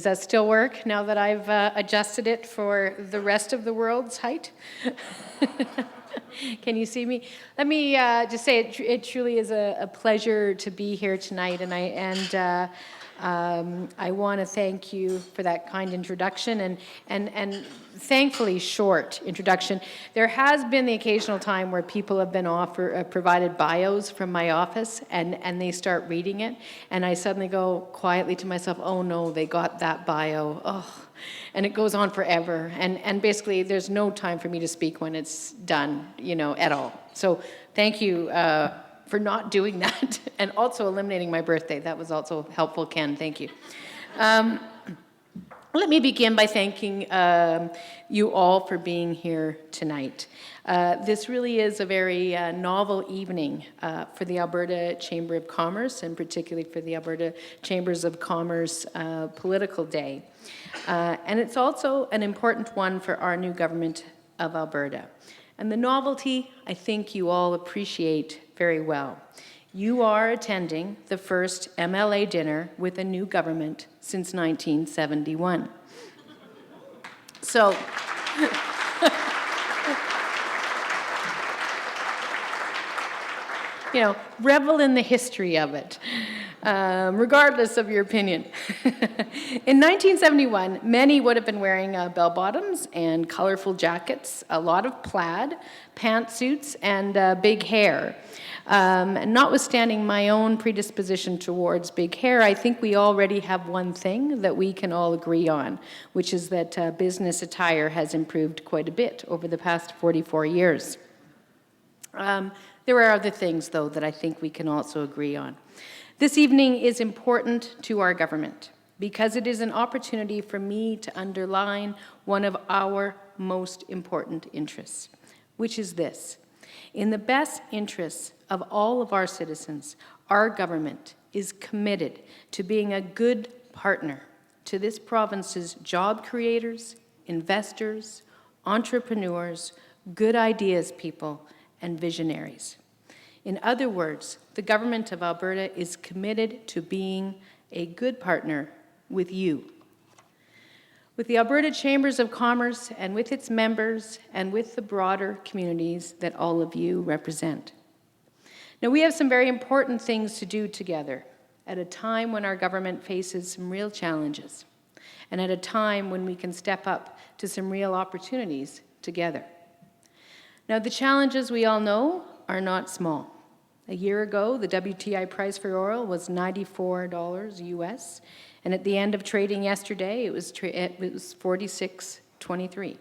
Does that still work now that I've adjusted it for the rest of the world's height? Can you see me? Let me just say it truly is a pleasure to be here tonight, and I want to thank you for that kind introduction and thankfully short introduction. There has been the occasional time where people have been provided bios from my office and they start reading it, and I suddenly go quietly to myself, oh no, they got that bio. Oh. And it goes on forever, and basically there's no time for me to speak when it's done, at all. So thank you for not doing that, and also eliminating my birthday. That was also helpful, Ken. Thank you. Let me begin by thanking you all for being here tonight. This really is a very novel evening for the Alberta Chamber of Commerce, and particularly for the Alberta Chambers of Commerce Political Day. And it's also an important one for our new government of Alberta. And the novelty, I think you all appreciate very well. You are attending the first MLA dinner with a new government since 1971. So, revel in the history of it, regardless of your opinion. In 1971, many would have been wearing bell-bottoms and colorful jackets, a lot of plaid, pantsuits, and big hair. And notwithstanding my own predisposition towards big hair, I think we already have one thing that we can all agree on, which is that business attire has improved quite a bit over the past 44 years. There are other things, though, that I think we can also agree on. This evening is important to our government because it is an opportunity for me to underline one of our most important interests, which is this. In the best interests of all of our citizens, our government is committed to being a good partner to this province's job creators, investors, entrepreneurs, good ideas people, and visionaries. In other words, the government of Alberta is committed to being a good partner with you, with the Alberta Chambers of Commerce and with its members and with the broader communities that all of you represent. Now, we have some very important things to do together at a time when our government faces some real challenges and at a time when we can step up to some real opportunities together. Now, the challenges we all know are not small. A year ago, the WTI price for oil was $94 US, and at the end of trading yesterday, it was $46.23.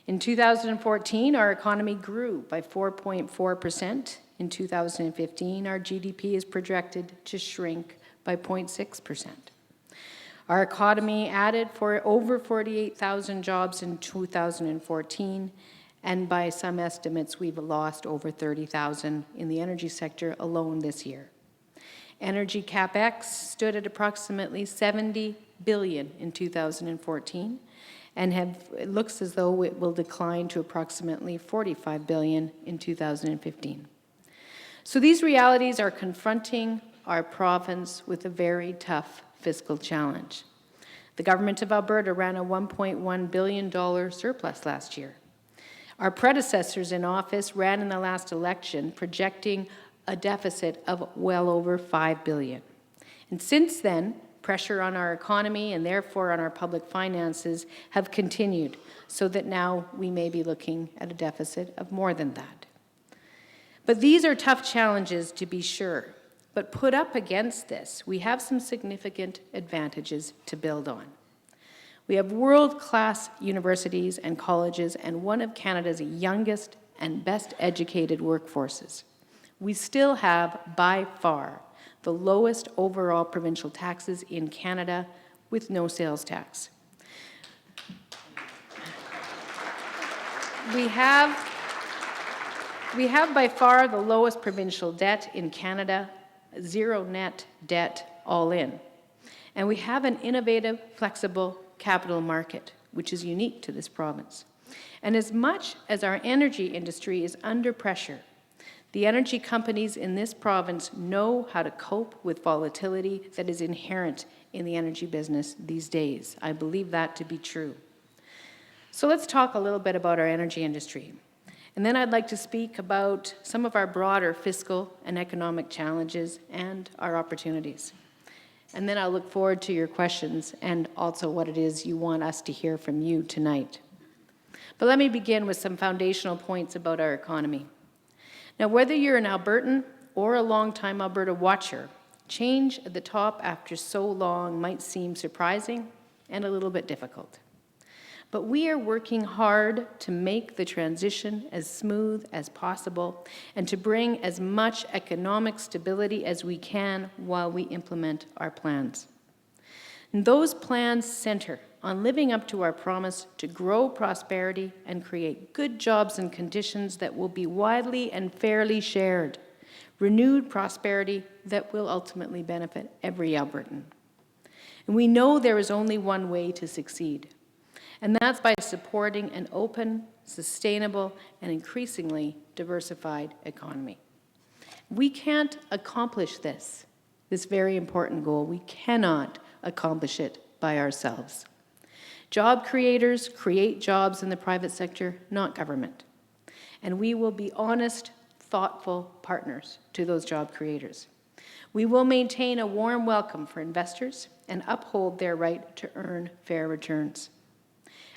In 2014, our economy grew by 4.4%. In 2015, our GDP is projected to shrink by 0.6%. Our economy added for over 48,000 jobs in 2014, and by some estimates, we've lost over 30,000 in the energy sector alone this year. Energy capex stood at approximately $70 billion in 2014, and it looks as though it will decline to approximately $45 billion in 2015. So these realities are confronting our province with a very tough fiscal challenge. The government of Alberta ran a $1.1 billion surplus last year. Our predecessors in office ran in the last election projecting a deficit of well over $5 billion. And since then, pressure on our economy and therefore on our public finances have continued, so that now we may be looking at a deficit of more than that. But these are tough challenges, to be sure. But put up against this, we have some significant advantages to build on. We have world-class universities and colleges and one of Canada's youngest and best educated workforces. We still have, by far, the lowest overall provincial taxes in Canada with no sales tax. We have by far the lowest provincial debt in Canada, zero net debt all in. And we have an innovative, flexible capital market, which is unique to this province. And as much as our energy industry is under pressure, The energy companies in this province know how to cope with volatility that is inherent in the energy business these days. I believe that to be true. So let's talk a little bit about our energy industry. And then I'd like to speak about some of our broader fiscal and economic challenges and our opportunities. And then I'll look forward to your questions and also what it is you want us to hear from you tonight. But let me begin with some foundational points about our economy. Now, whether you're an Albertan or a longtime Alberta watcher, change at the top after so long might seem surprising and a little bit difficult. But we are working hard to make the transition as smooth as possible and to bring as much economic stability as we can while we implement our plans. And those plans center on living up to our promise to grow prosperity and create good jobs and conditions that will be widely and fairly shared, renewed prosperity that will ultimately benefit every Albertan. And we know there is only one way to succeed, and that's by supporting an open, sustainable, and increasingly diversified economy. We can't accomplish this very important goal. We cannot accomplish it by ourselves. Job creators create jobs in the private sector, not government. And we will be honest, thoughtful partners to those job creators. We will maintain a warm welcome for investors and uphold their right to earn fair returns.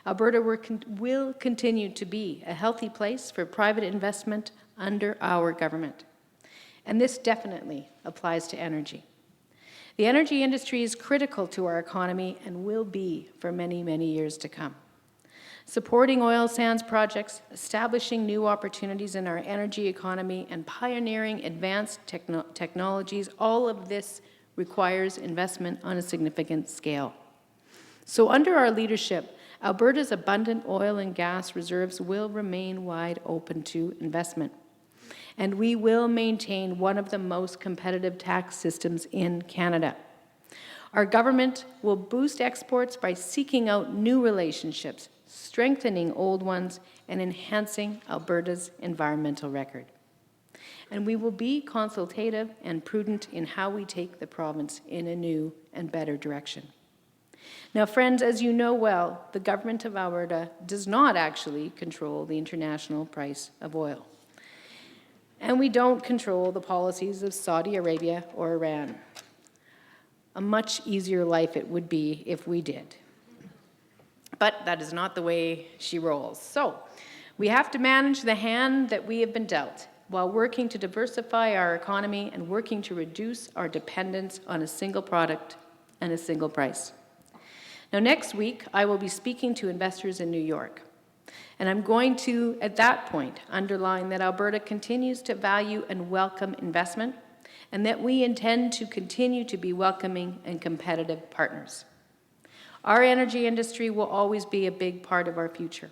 Alberta will continue to be a healthy place for private investment under our government. And this definitely applies to energy. The energy industry is critical to our economy and will be for many, many years to come. Supporting oil sands projects, establishing new opportunities in our energy economy, and pioneering advanced technologies, all of this requires investment on a significant scale. So under our leadership, Alberta's abundant oil and gas reserves will remain wide open to investment. And we will maintain one of the most competitive tax systems in Canada. Our government will boost exports by seeking out new relationships, strengthening old ones, and enhancing Alberta's environmental record. And we will be consultative and prudent in how we take the province in a new and better direction. Now, friends, as you know well, the government of Alberta does not actually control the international price of oil. And we don't control the policies of Saudi Arabia or Iran. A much easier life it would be if we did. But that is not the way she rolls. So we have to manage the hand that we have been dealt while working to diversify our economy and working to reduce our dependence on a single product and a single price. Now, next week, I will be speaking to investors in New York. And I'm going to, at that point, underline that Alberta continues to value and welcome investment, and that we intend to continue to be welcoming and competitive partners. Our energy industry will always be a big part of our future.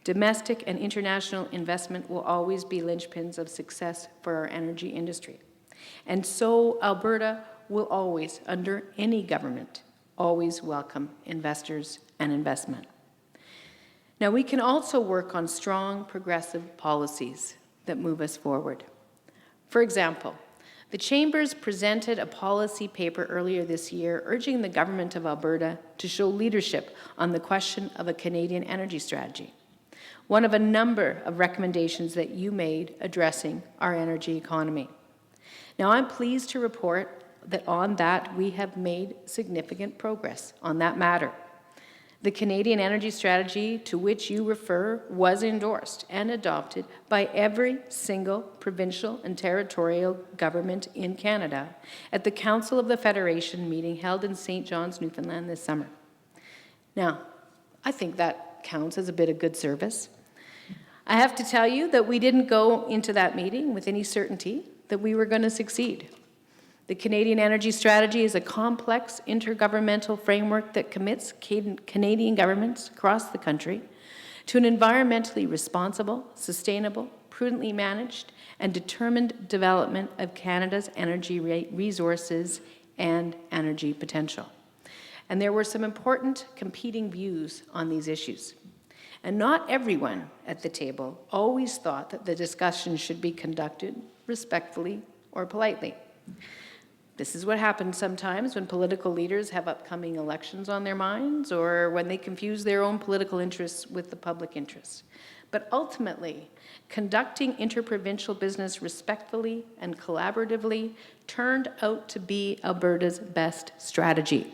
Domestic and international investment will always be linchpins of success for our energy industry. And so Alberta will always, under any government, always welcome investors and investment. Now, we can also work on strong, progressive policies that move us forward. For example, the Chambers presented a policy paper earlier this year urging the government of Alberta to show leadership on the question of a Canadian energy strategy, one of a number of recommendations that you made addressing our energy economy. Now, I'm pleased to report that on that we have made significant progress on that matter. The Canadian energy strategy to which you refer was endorsed and adopted by every single provincial and territorial government in Canada at the Council of the Federation meeting held in St. John's, Newfoundland this summer. Now, I think that counts as a bit of good service. I have to tell you that we didn't go into that meeting with any certainty that we were going to succeed. The Canadian Energy Strategy is a complex intergovernmental framework that commits Canadian governments across the country to an environmentally responsible, sustainable, prudently managed, and determined development of Canada's energy resources and energy potential. And there were some important competing views on these issues. And not everyone at the table always thought that the discussion should be conducted respectfully or politely. This is what happens sometimes when political leaders have upcoming elections on their minds or when they confuse their own political interests with the public interest. But ultimately, conducting interprovincial business respectfully and collaboratively turned out to be Alberta's best strategy.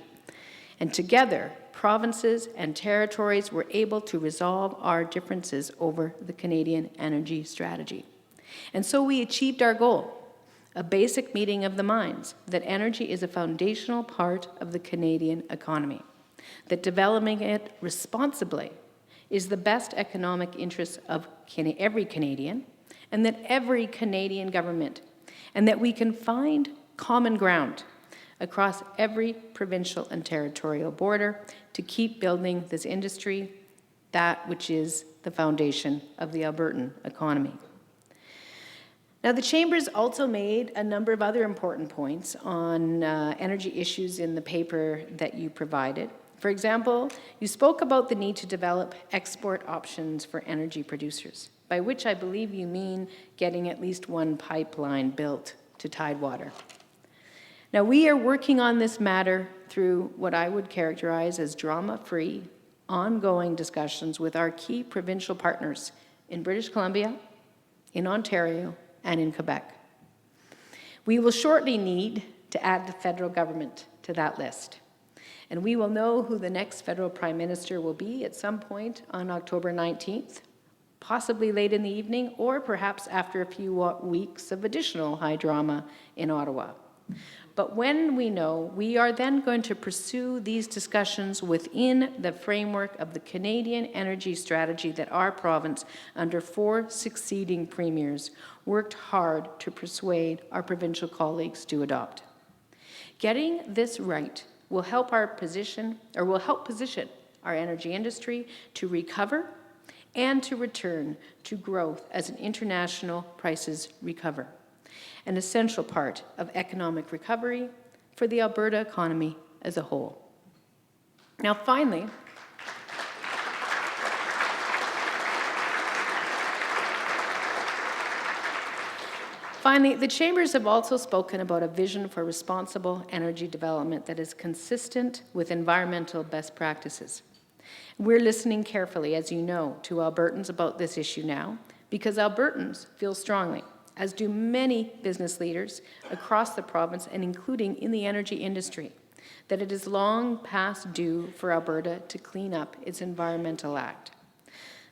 And together, provinces and territories were able to resolve our differences over the Canadian energy strategy. And so we achieved our goal, a basic meeting of the minds that energy is a foundational part of the Canadian economy, that developing it responsibly is the best economic interest of every Canadian, and that every Canadian government, and that we can find common ground across every provincial and territorial border to keep building this industry, that which is the foundation of the Albertan economy. Now, the Chamber's also made a number of other important points on energy issues in the paper that you provided. For example, you spoke about the need to develop export options for energy producers, by which I believe you mean getting at least one pipeline built to Tidewater. Now, we are working on this matter through what I would characterize as drama-free, ongoing discussions with our key provincial partners in British Columbia, in Ontario, and in Quebec. We will shortly need to add the federal government to that list. And we will know who the next federal prime minister will be at some point on October 19th, possibly late in the evening, or perhaps after a few weeks of additional high drama in Ottawa. But when we know, we are then going to pursue these discussions within the framework of the Canadian energy strategy that our province, under 4 succeeding premiers, worked hard to persuade our provincial colleagues to adopt. Getting this right will help position our energy industry to recover and to return to growth as international prices recover, an essential part of economic recovery for the Alberta economy as a whole. Now, finally, the Chambers have also spoken about a vision for responsible energy development that is consistent with environmental best practices. We're listening carefully, as you know, to Albertans about this issue now, because Albertans feel strongly, as do many business leaders across the province and including in the energy industry, that it is long past due for Alberta to clean up its environmental act.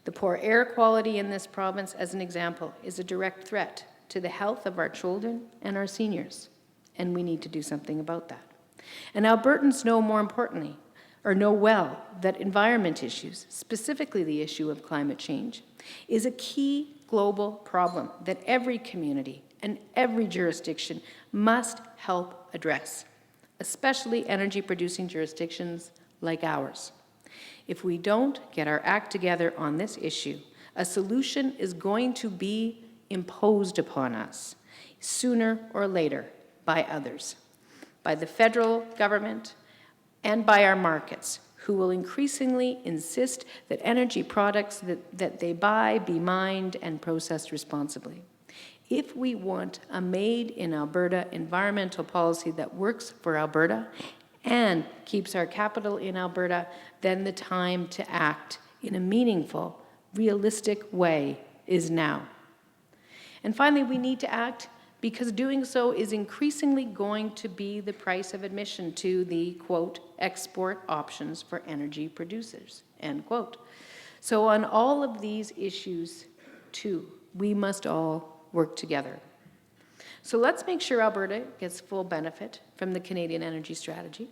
The poor air quality in this province, as an example, is a direct threat to the health of our children and our seniors, and we need to do something about that. And Albertans know, more importantly, or know well, that environment issues, specifically the issue of climate change, is a key global problem that every community and every jurisdiction must help address, especially energy-producing jurisdictions like ours. If we don't get our act together on this issue, a solution is going to be imposed upon us sooner or later by others, by the federal government and by our markets, who will increasingly insist that energy products that they buy be mined and processed responsibly. If we want a made-in-Alberta environmental policy that works for Alberta and keeps our capital in Alberta, then the time to act in a meaningful, realistic way is now. And finally, we need to act because doing so is increasingly going to be the price of admission to the, quote, export options for energy producers, end quote. So on all of these issues, too, we must all work together. So let's make sure Alberta gets full benefit from the Canadian energy strategy.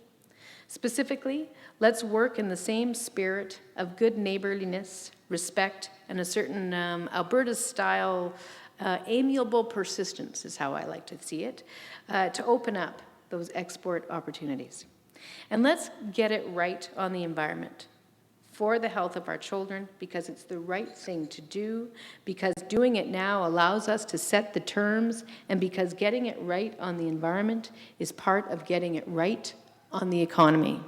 Specifically, let's work in the same spirit of good neighborliness, respect, and a certain Alberta-style amiable persistence is how I like to see it, to open up those export opportunities. And let's get it right on the environment for the health of our children, because it's the right thing to do, because doing it now allows us to set the terms, and because getting it right on the environment is part of getting it right on the economy.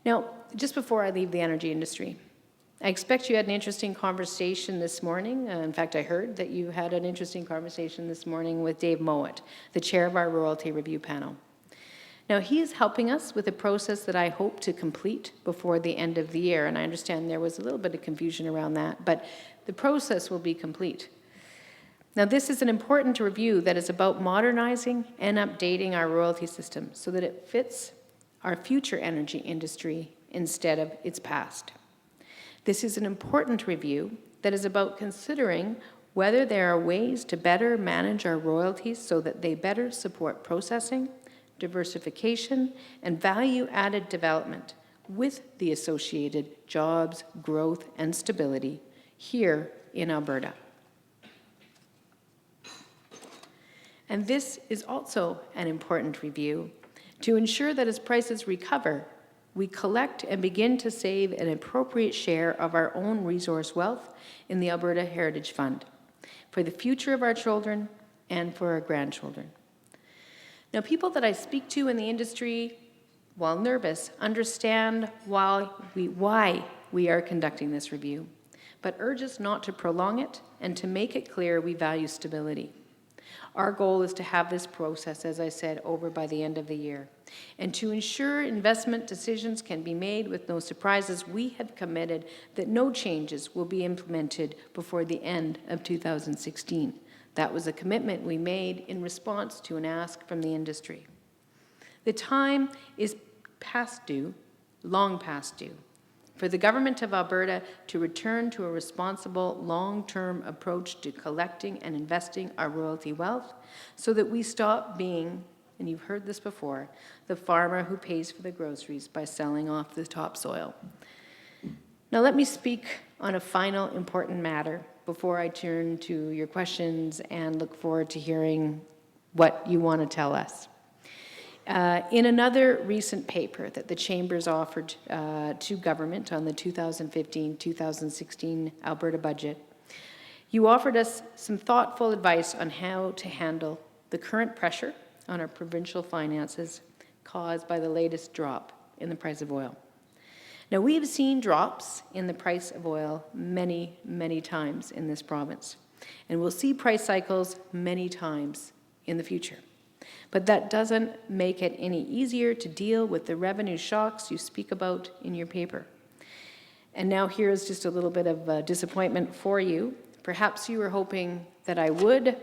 Now, just before I leave the energy industry, I expect you had an interesting conversation this morning. In fact, I heard that you had an interesting conversation this morning with Dave Mowat, the chair of our Royalty Review Panel. Now, he is helping us with a process that I hope to complete before the end of the year, and I understand there was a little bit of confusion around that, but the process will be complete. Now, this is an important review that is about modernizing and updating our royalty system so that it fits our future energy industry instead of its past. This is an important review that is about considering whether there are ways to better manage our royalties so that they better support processing, diversification, and value-added development with the associated jobs, growth, and stability here in Alberta. And this is also an important review to ensure that as prices recover, we collect and begin to save an appropriate share of our own resource wealth in the Alberta Heritage Fund for the future of our children and for our grandchildren. Now, people that I speak to in the industry, while nervous, understand why we are conducting this review, but urge us not to prolong it and to make it clear we value stability. Our goal is to have this process, as I said, over by the end of the year. And to ensure investment decisions can be made with no surprises, we have committed that no changes will be implemented before the end of 2016. That was a commitment we made in response to an ask from the industry. The time is past due, long past due, for the Government of Alberta to return to a responsible long-term approach to collecting and investing our royalty wealth so that we stop being, and you've heard this before, the farmer who pays for the groceries by selling off the topsoil. Now let me speak on a final important matter before I turn to your questions and look forward to hearing what you want to tell us. In another recent paper that the Chambers offered to government on the 2015-2016 Alberta budget, you offered us some thoughtful advice on how to handle the current pressure on our provincial finances caused by the latest drop in the price of oil. Now, we have seen drops in the price of oil many, many times in this province, and we'll see price cycles many times in the future. But that doesn't make it any easier to deal with the revenue shocks you speak about in your paper. And now here's just a little bit of disappointment for you. Perhaps you were hoping that I would,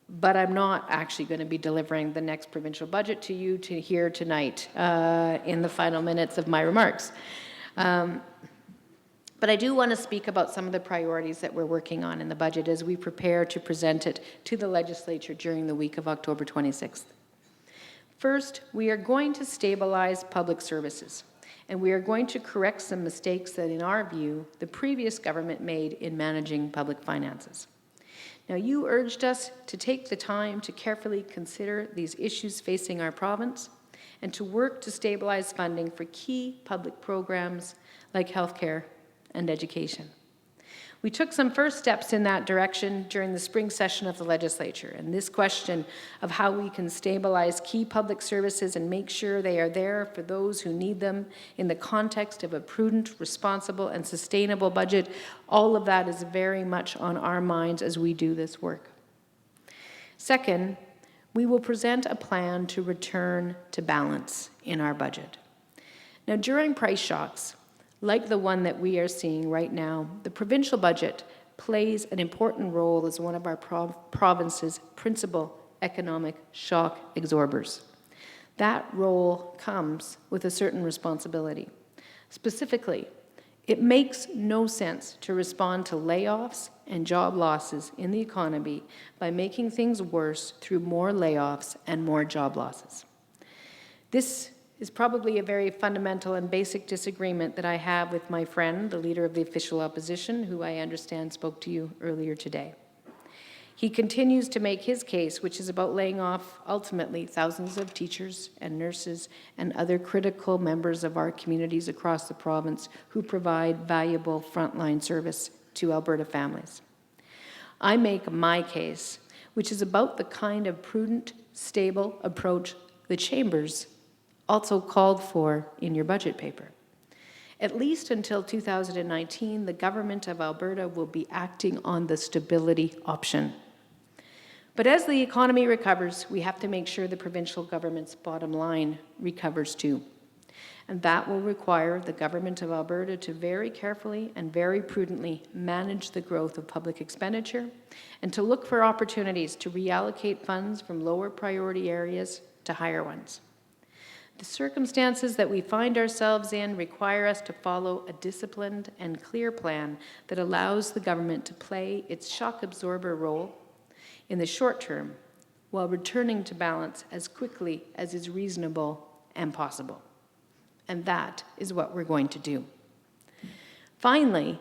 but I'm not actually going to be delivering the next provincial budget to you to hear tonight in the final minutes of my remarks. But I do want to speak about some of the priorities that we're working on in the budget as we prepare to present it to the legislature during the week of October 26th. First, we are going to stabilize public services, and we are going to correct some mistakes that, in our view, the previous government made in managing public finances. Now, you urged us to take the time to carefully consider these issues facing our province and to work to stabilize funding for key public programs like healthcare and education. We took some first steps in that direction during the spring session of the legislature, and this question of how we can stabilize key public services and make sure they are there for those who need them in the context of a prudent, responsible, and sustainable budget, all of that is very much on our minds as we do this work. Second, we will present a plan to return to balance in our budget. Now, during price shocks, like the one that we are seeing right now, the provincial budget plays an important role as one of our province's principal economic shock absorbers. That role comes with a certain responsibility. Specifically, it makes no sense to respond to layoffs and job losses in the economy by making things worse through more layoffs and more job losses. This is probably a very fundamental and basic disagreement that I have with my friend, the leader of the official opposition, who I understand spoke to you earlier today. He continues to make his case, which is about laying off, ultimately, thousands of teachers and nurses and other critical members of our communities across the province who provide valuable frontline service to Alberta families. I make my case, which is about the kind of prudent, stable approach the Chambers also called for in your budget paper. At least until 2019, the government of Alberta will be acting on the stability option. But as the economy recovers, we have to make sure the provincial government's bottom line recovers too. And that will require the government of Alberta to very carefully and very prudently manage the growth of public expenditure and to look for opportunities to reallocate funds from lower priority areas to higher ones. The circumstances that we find ourselves in require us to follow a disciplined and clear plan that allows the government to play its shock absorber role in the short term while returning to balance as quickly as is reasonable and possible. And that is what we're going to do. Finally,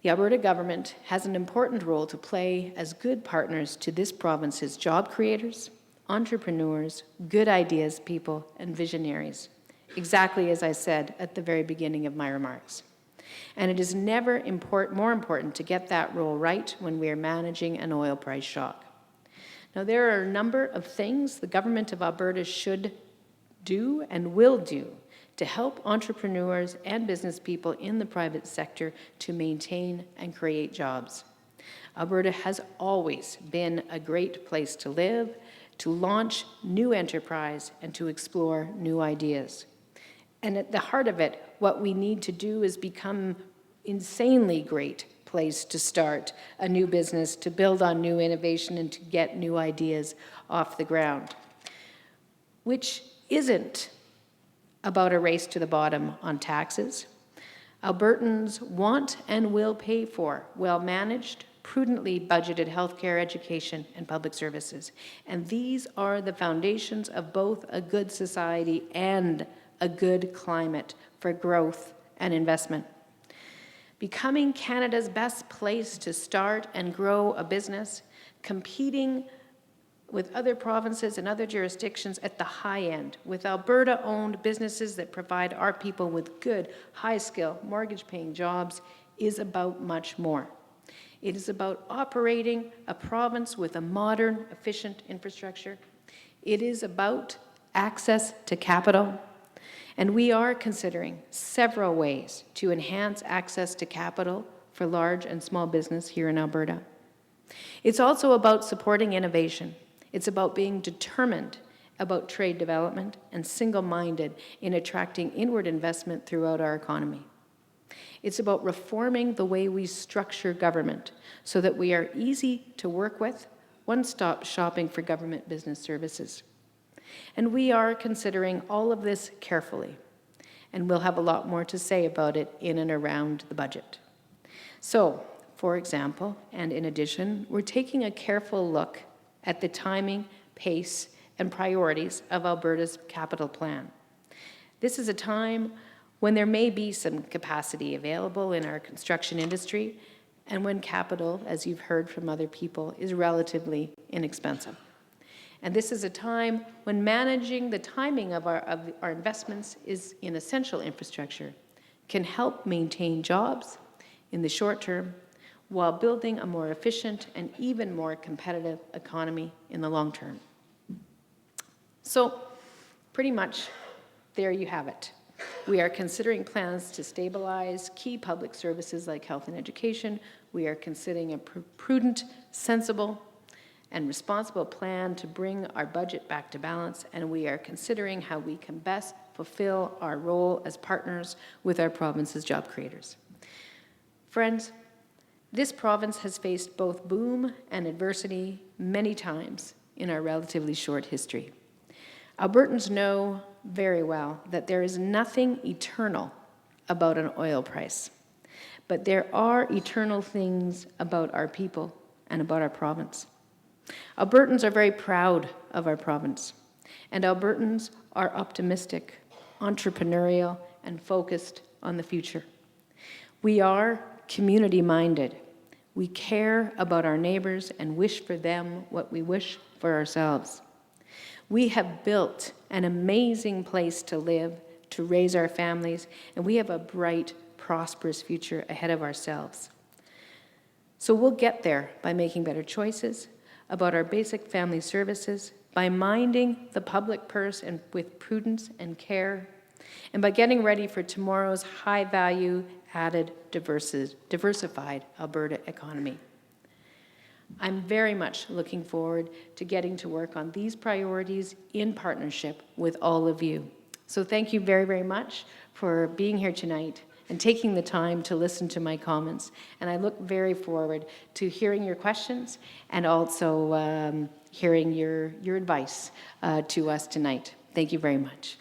the Alberta government has an important role to play as good partners to this province's job creators, entrepreneurs, good ideas people, and visionaries, exactly as I said at the very beginning of my remarks. And it is never more important to get that role right when we are managing an oil price shock. Now, there are a number of things the government of Alberta should do and will do to help entrepreneurs and business people in the private sector to maintain and create jobs. Alberta has always been a great place to live, to launch new enterprise, and to explore new ideas. And at the heart of it, what we need to do is become insanely great place to start a new business, to build on new innovation, and to get new ideas off the ground, which isn't about a race to the bottom on taxes. Albertans want and will pay for well-managed, prudently budgeted healthcare, education, and public services. And these are the foundations of both a good society and a good climate for growth and investment. Becoming Canada's best place to start and grow a business, competing with other provinces and other jurisdictions at the high end, with Alberta-owned businesses that provide our people with good, high-skill, mortgage-paying jobs, is about much more. It is about operating a province with a modern, efficient infrastructure. It is about access to capital. And we are considering several ways to enhance access to capital for large and small business here in Alberta. It's also about supporting innovation. It's about being determined about trade development and single-minded in attracting inward investment throughout our economy. It's about reforming the way we structure government so that we are easy to work with, one-stop shopping for government business services. And we are considering all of this carefully, and we'll have a lot more to say about it in and around the budget. So, for example, and in addition, we're taking a careful look at the timing, pace, and priorities of Alberta's capital plan. This is a time when there may be some capacity available in our construction industry and when capital, as you've heard from other people, is relatively inexpensive. And this is a time when managing the timing of our investments in essential infrastructure can help maintain jobs in the short term while building a more efficient and even more competitive economy in the long term. So, pretty much, there you have it. We are considering plans to stabilize key public services like health and education. We are considering a prudent, sensible, and responsible plan to bring our budget back to balance, and we are considering how we can best fulfill our role as partners with our province's job creators. Friends, this province has faced both boom and adversity many times in our relatively short history. Albertans know very well that there is nothing eternal about an oil price, but there are eternal things about our people and about our province. Albertans are very proud of our province, and Albertans are optimistic, entrepreneurial, and focused on the future. We are community-minded. We care about our neighbors and wish for them what we wish for ourselves. We have built an amazing place to live, to raise our families, and we have a bright, prosperous future ahead of ourselves. So we'll get there by making better choices about our basic family services, by minding the public purse and with prudence and care, and by getting ready for tomorrow's high-value, added, diversified Alberta economy. I'm very much looking forward to getting to work on these priorities in partnership with all of you. So thank you very, very much for being here tonight and taking the time to listen to my comments. And I look very forward to hearing your questions and also hearing your advice to us tonight. Thank you very much.